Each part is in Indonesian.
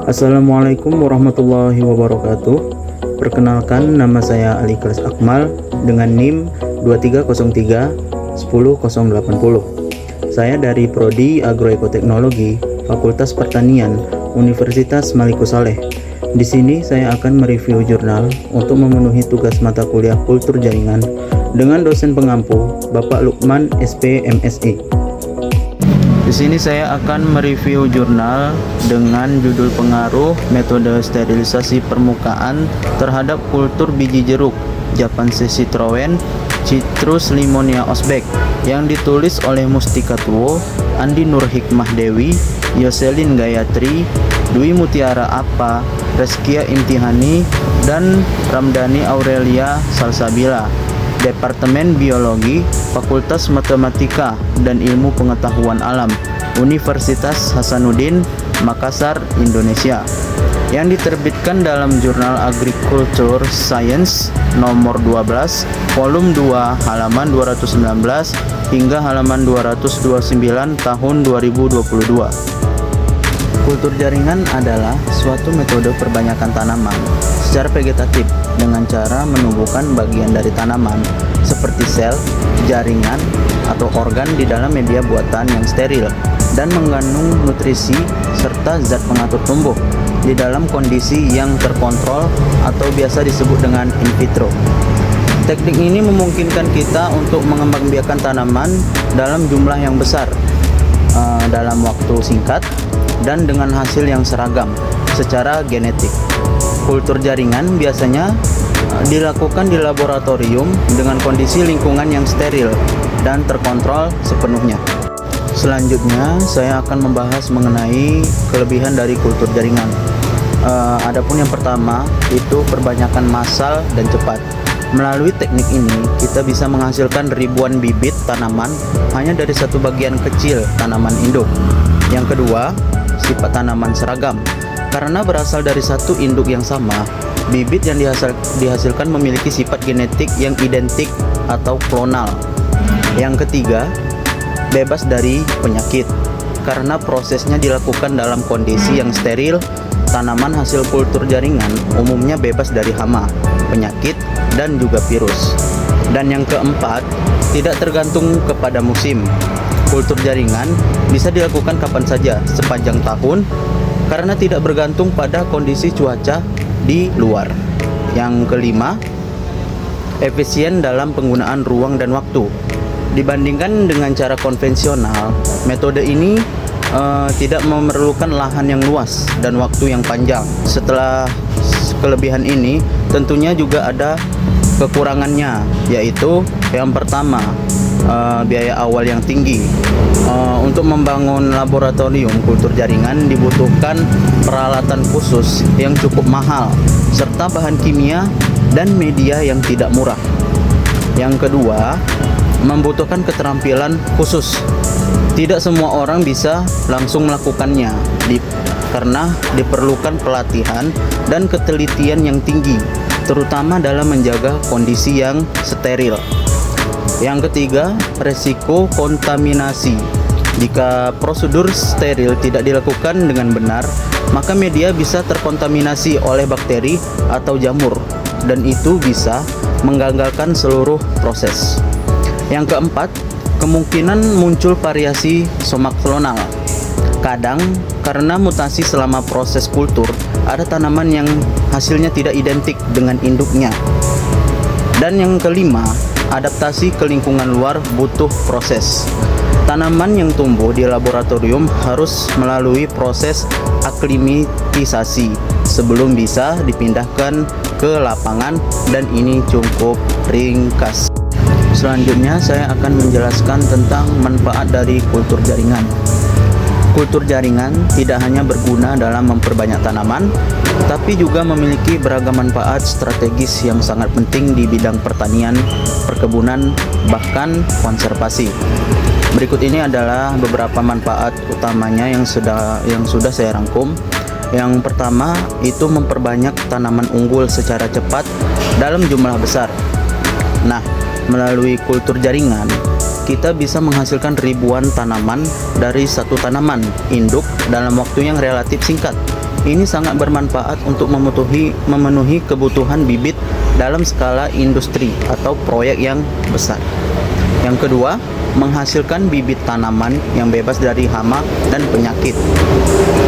Assalamualaikum warahmatullahi wabarakatuh. Perkenalkan, nama saya Aliklas Akmal dengan NIM 2303 10080. Saya dari Prodi Agroekoteknologi, Fakultas Pertanian, Universitas Maliku Saleh. Di sini saya akan mereview jurnal untuk memenuhi tugas mata kuliah Kultur Jaringan dengan dosen pengampu Bapak Lukman SP MSI. Di sini saya akan mereview jurnal dengan judul pengaruh metode sterilisasi permukaan terhadap kultur biji jeruk Japanese Citroen Citrus Limonia Osbeck yang ditulis oleh Mustika Tuwo, Andi Nur Hikmah Dewi, Yoselin Gayatri, Dwi Mutiara Apa, Reskia Imtihani, dan Ramdhani Aurelia Salsabila, Departemen Biologi, Fakultas Matematika dan Ilmu Pengetahuan Alam, Universitas Hasanuddin, Makassar, Indonesia, yang diterbitkan dalam Jurnal Agriculture Science nomor 12, volume 2, halaman 219 hingga halaman 229 tahun 2022. Kultur jaringan adalah suatu metode perbanyakan tanaman secara vegetatif dengan cara menumbuhkan bagian dari tanaman seperti sel, jaringan, atau organ di dalam media buatan yang steril dan mengandung nutrisi serta zat pengatur tumbuh di dalam kondisi yang terkontrol atau biasa disebut dengan in vitro. Teknik ini memungkinkan kita untuk mengembangbiakan tanaman dalam jumlah yang besar dalam waktu singkat dan dengan hasil yang seragam secara genetik. Kultur jaringan biasanya dilakukan di laboratorium dengan kondisi lingkungan yang steril dan terkontrol sepenuhnya. Selanjutnya saya akan membahas mengenai kelebihan dari kultur jaringan. Adapun yang pertama itu perbanyakan massal dan cepat. Melalui teknik ini kita bisa menghasilkan ribuan bibit tanaman hanya dari satu bagian kecil tanaman induk. Yang kedua, sifat tanaman seragam. Karena berasal dari satu induk yang sama, bibit yang dihasilkan memiliki sifat genetik yang identik atau klonal. Yang ketiga, bebas dari penyakit. Karena prosesnya dilakukan dalam kondisi yang steril, tanaman hasil kultur jaringan umumnya bebas dari hama, penyakit, dan juga virus. Dan yang keempat, tidak tergantung kepada musim. Kultur jaringan bisa dilakukan kapan saja sepanjang tahun karena tidak bergantung pada kondisi cuaca di luar. Yang kelima, efisien dalam penggunaan ruang dan waktu. Dibandingkan dengan cara konvensional, metode ini tidak memerlukan lahan yang luas dan waktu yang panjang. Setelah kelebihan ini, tentunya juga ada kekurangannya, yaitu yang pertama, biaya awal yang tinggi. Untuk membangun laboratorium kultur jaringan dibutuhkan peralatan khusus yang cukup mahal serta bahan kimia dan media yang tidak murah. Yang kedua, membutuhkan keterampilan khusus. Tidak semua orang bisa langsung melakukannya karena diperlukan pelatihan dan ketelitian yang tinggi, terutama dalam menjaga kondisi yang steril. Yang ketiga, resiko kontaminasi. Jika prosedur steril tidak dilakukan dengan benar, maka media bisa terkontaminasi oleh bakteri atau jamur, dan itu bisa menggagalkan seluruh proses. Yang keempat, kemungkinan muncul variasi somak klonal. Kadang, karena mutasi selama proses kultur, ada tanaman yang hasilnya tidak identik dengan induknya. Dan yang kelima, adaptasi ke lingkungan luar butuh proses. Tanaman yang tumbuh di laboratorium harus melalui proses aklimatisasi sebelum bisa dipindahkan ke lapangan, dan ini cukup ringkas. Selanjutnya saya akan menjelaskan tentang manfaat dari kultur jaringan. Kultur jaringan tidak hanya berguna dalam memperbanyak tanaman, tapi juga memiliki beragam manfaat strategis yang sangat penting di bidang pertanian, perkebunan, bahkan konservasi. Berikut ini adalah beberapa manfaat utamanya yang sudah saya rangkum. Yang pertama itu memperbanyak tanaman unggul secara cepat dalam jumlah besar. Nah, melalui kultur jaringan, kita bisa menghasilkan ribuan tanaman dari satu tanaman induk dalam waktu yang relatif singkat. Ini sangat bermanfaat untuk memenuhi kebutuhan bibit dalam skala industri atau proyek yang besar. Yang kedua, menghasilkan bibit tanaman yang bebas dari hama dan penyakit.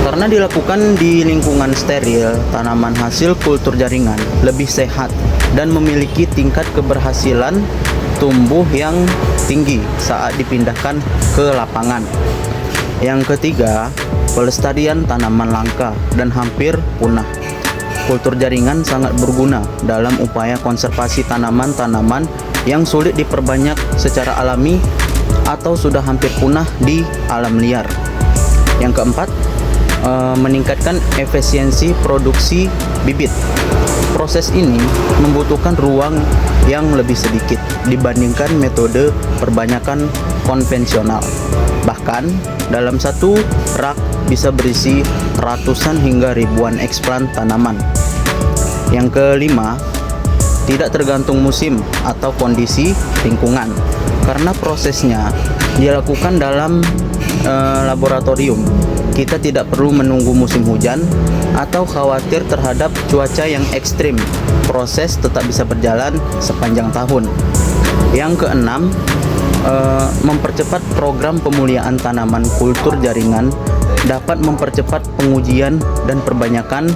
Karena dilakukan di lingkungan steril, tanaman hasil kultur jaringan lebih sehat dan memiliki tingkat keberhasilan tumbuh yang tinggi saat dipindahkan ke lapangan. Yang ketiga, pelestarian tanaman langka dan hampir punah. Kultur jaringan sangat berguna dalam upaya konservasi tanaman-tanaman yang sulit diperbanyak secara alami atau sudah hampir punah di alam liar. Yang keempat, meningkatkan efisiensi produksi bibit. Proses ini membutuhkan ruang yang lebih sedikit dibandingkan metode perbanyakan konvensional. Bahkan dalam satu rak bisa berisi ratusan hingga ribuan eksplan tanaman. Yang kelima, tidak tergantung musim atau kondisi lingkungan, karena prosesnya dilakukan dalam laboratorium. Kita tidak perlu menunggu musim hujan atau khawatir terhadap cuaca yang ekstrim. Proses tetap bisa berjalan sepanjang tahun. Yang keenam, mempercepat program pemuliaan tanaman kultur jaringan dapat mempercepat pengujian dan perbanyakan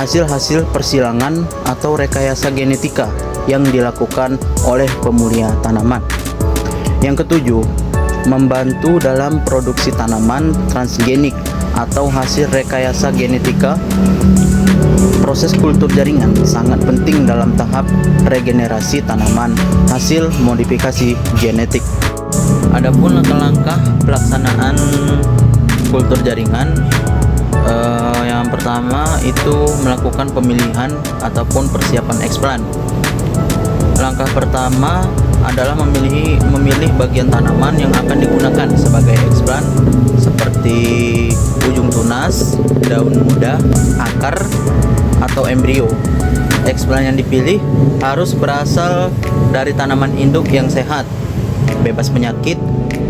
hasil-hasil persilangan atau rekayasa genetika yang dilakukan oleh pemulia tanaman. Yang ketujuh, membantu dalam produksi tanaman transgenik atau hasil rekayasa genetika. Proses kultur jaringan sangat penting dalam tahap regenerasi tanaman hasil modifikasi genetik. Adapun langkah-langkah pelaksanaan kultur jaringan, yang pertama itu melakukan pemilihan ataupun persiapan eksplan. Langkah pertama adalah memilih bagian tanaman yang akan digunakan sebagai eksplan, seperti ujung tunas, daun muda, akar, atau embrio. Eksplan yang dipilih harus berasal dari tanaman induk yang sehat, bebas penyakit,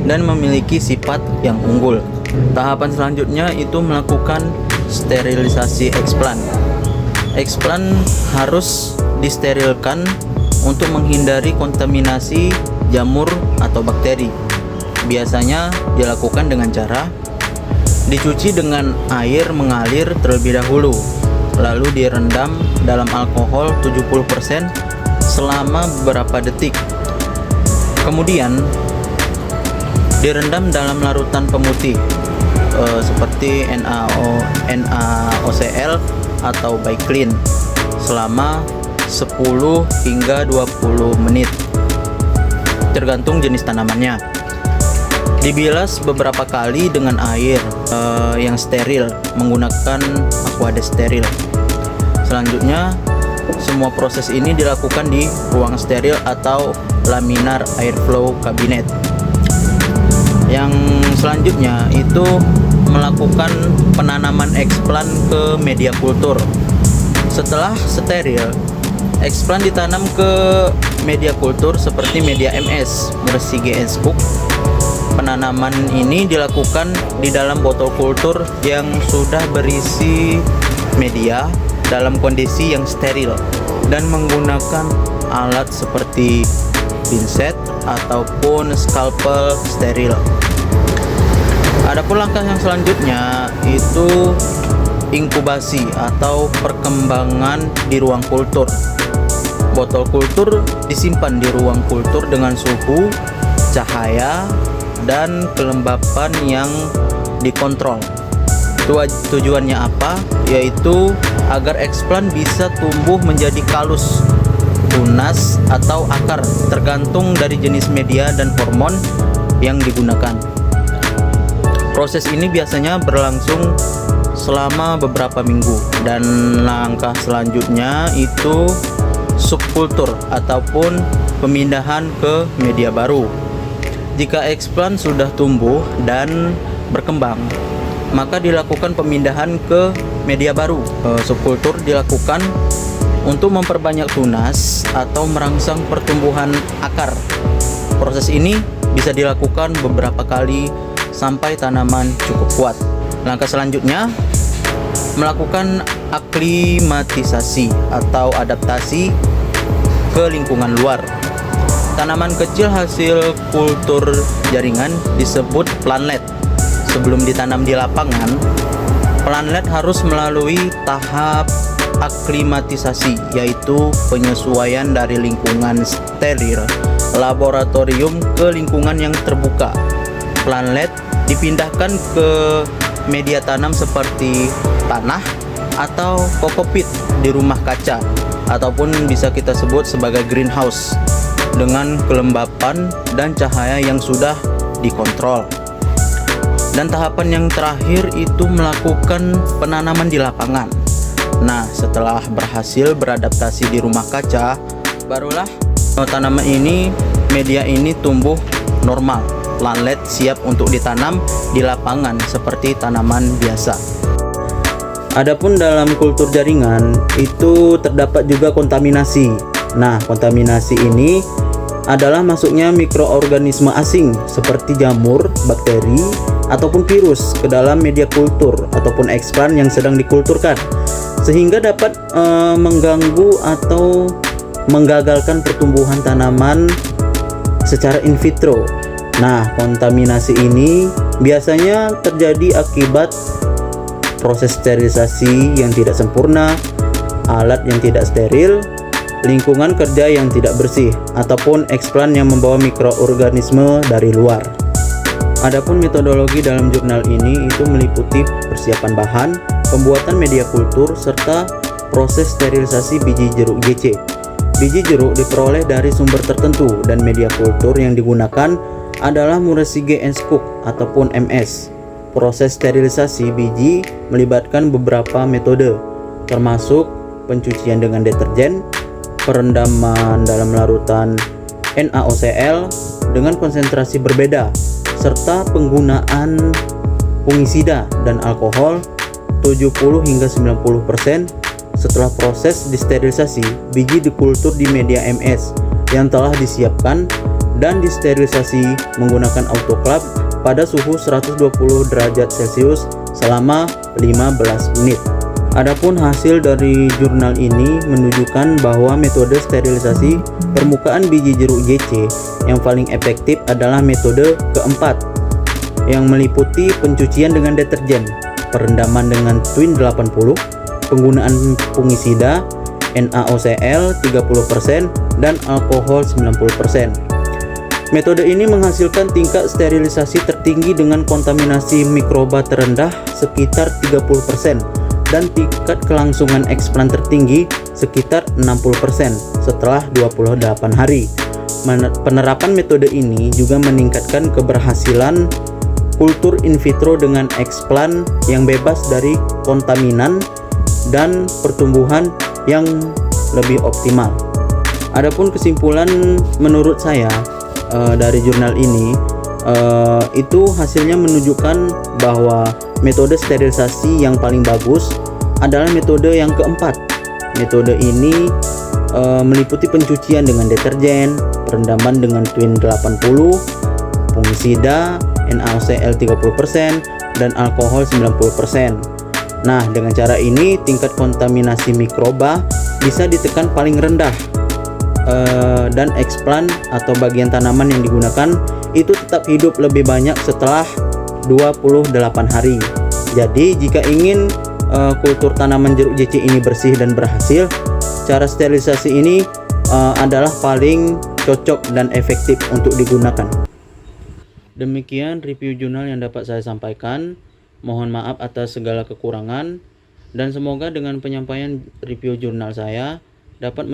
dan memiliki sifat yang unggul. Tahapan selanjutnya itu melakukan sterilisasi eksplan. Eksplan harus disterilkan untuk menghindari kontaminasi jamur atau bakteri. Biasanya dilakukan dengan cara dicuci dengan air mengalir terlebih dahulu, lalu direndam dalam alkohol 70% selama beberapa detik. Kemudian direndam dalam larutan pemutih seperti NaOCl atau Biclean selama 10 hingga 20 menit tergantung jenis tanamannya. Dibilas beberapa kali dengan air yang steril menggunakan aqueous steril. Selanjutnya, semua proses ini dilakukan di ruang steril atau laminar airflow cabinet. Yang selanjutnya itu melakukan penanaman eksplan ke media kultur. Setelah steril, eksplan ditanam ke media kultur seperti media MS, Mercy GS Cook. Penanaman ini dilakukan di dalam botol kultur yang sudah berisi media dalam kondisi yang steril dan menggunakan alat seperti pinset ataupun scalpel steril. Adapun langkah yang selanjutnya itu inkubasi atau perkembangan di ruang kultur. Botol kultur disimpan di ruang kultur dengan suhu, cahaya, dan kelembapan yang dikontrol. Tujuannya apa? Yaitu agar eksplan bisa tumbuh menjadi kalus, tunas, atau akar, tergantung dari jenis media dan hormon yang digunakan. Proses ini biasanya berlangsung selama beberapa minggu, dan langkah selanjutnya itu subkultur ataupun pemindahan ke media baru. Jika eksplan sudah tumbuh dan berkembang, maka dilakukan pemindahan ke media baru. Subkultur dilakukan untuk memperbanyak tunas atau merangsang pertumbuhan akar. Proses ini bisa dilakukan beberapa kali sampai tanaman cukup kuat. Langkah selanjutnya melakukan aklimatisasi atau adaptasi ke lingkungan luar. Tanaman kecil hasil kultur jaringan disebut plantlet. Sebelum ditanam di lapangan, plantlet harus melalui tahap aklimatisasi, yaitu penyesuaian dari lingkungan steril laboratorium ke lingkungan yang terbuka. Plantlet dipindahkan ke media tanam seperti tanah atau kokopit di rumah kaca, ataupun bisa kita sebut sebagai greenhouse, dengan kelembapan dan cahaya yang sudah dikontrol. Dan tahapan yang terakhir itu melakukan penanaman di lapangan. Nah, setelah berhasil beradaptasi di rumah kaca, barulah tanaman ini, media ini tumbuh normal. Plantlet siap untuk ditanam di lapangan seperti tanaman biasa. Adapun dalam kultur jaringan itu terdapat juga kontaminasi. Nah, kontaminasi ini adalah masuknya mikroorganisme asing seperti jamur, bakteri, ataupun virus ke dalam media kultur ataupun eksplan yang sedang dikulturkan, sehingga dapat mengganggu atau menggagalkan pertumbuhan tanaman secara in vitro. Nah, kontaminasi ini biasanya terjadi akibat proses sterilisasi yang tidak sempurna, alat yang tidak steril, lingkungan kerja yang tidak bersih, ataupun eksplan yang membawa mikroorganisme dari luar. Adapun metodologi dalam jurnal ini itu meliputi persiapan bahan, pembuatan media kultur, serta proses sterilisasi biji jeruk JC. Biji jeruk diperoleh dari sumber tertentu dan media kultur yang digunakan adalah Murasige & Cook ataupun MS. Proses sterilisasi biji melibatkan beberapa metode, termasuk pencucian dengan deterjen, perendaman dalam larutan NaOCl dengan konsentrasi berbeda, serta penggunaan fungisida dan alkohol 70 hingga 90%. Setelah proses disterilisasi, biji dikultur di media MS yang telah disiapkan dan disterilisasi menggunakan autoclave pada suhu 120 derajat Celcius selama 15 menit. Adapun hasil dari jurnal ini menunjukkan bahwa metode sterilisasi permukaan biji jeruk JC yang paling efektif adalah metode keempat, yang meliputi pencucian dengan deterjen, perendaman dengan Twin 80, penggunaan fungisida, NaOCl 30% dan alkohol 90%. Metode ini menghasilkan tingkat sterilisasi tertinggi dengan kontaminasi mikroba terendah sekitar 30% dan tingkat kelangsungan eksplan tertinggi sekitar 60% setelah 28 hari. Penerapan metode ini juga meningkatkan keberhasilan kultur in vitro dengan eksplan yang bebas dari kontaminan dan pertumbuhan yang lebih optimal. Adapun kesimpulan menurut saya dari jurnal ini itu hasilnya menunjukkan bahwa metode sterilisasi yang paling bagus adalah metode yang keempat. Metode ini meliputi pencucian dengan deterjen, perendaman dengan Twin 80, fungisida, NaOCl 30% dan alkohol 90%. Nah, dengan cara ini tingkat kontaminasi mikroba bisa ditekan paling rendah, dan eksplan atau bagian tanaman yang digunakan itu tetap hidup lebih banyak setelah 28 hari. Jadi jika ingin kultur tanaman jeruk JC ini bersih dan berhasil, cara sterilisasi ini adalah paling cocok dan efektif untuk digunakan. Demikian review jurnal yang dapat saya sampaikan. Mohon maaf atas segala kekurangan, dan semoga dengan penyampaian review jurnal saya dapat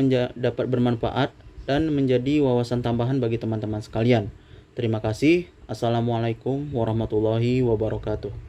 bermanfaat dan menjadi wawasan tambahan bagi teman-teman sekalian. Terima kasih. Assalamualaikum warahmatullahi wabarakatuh.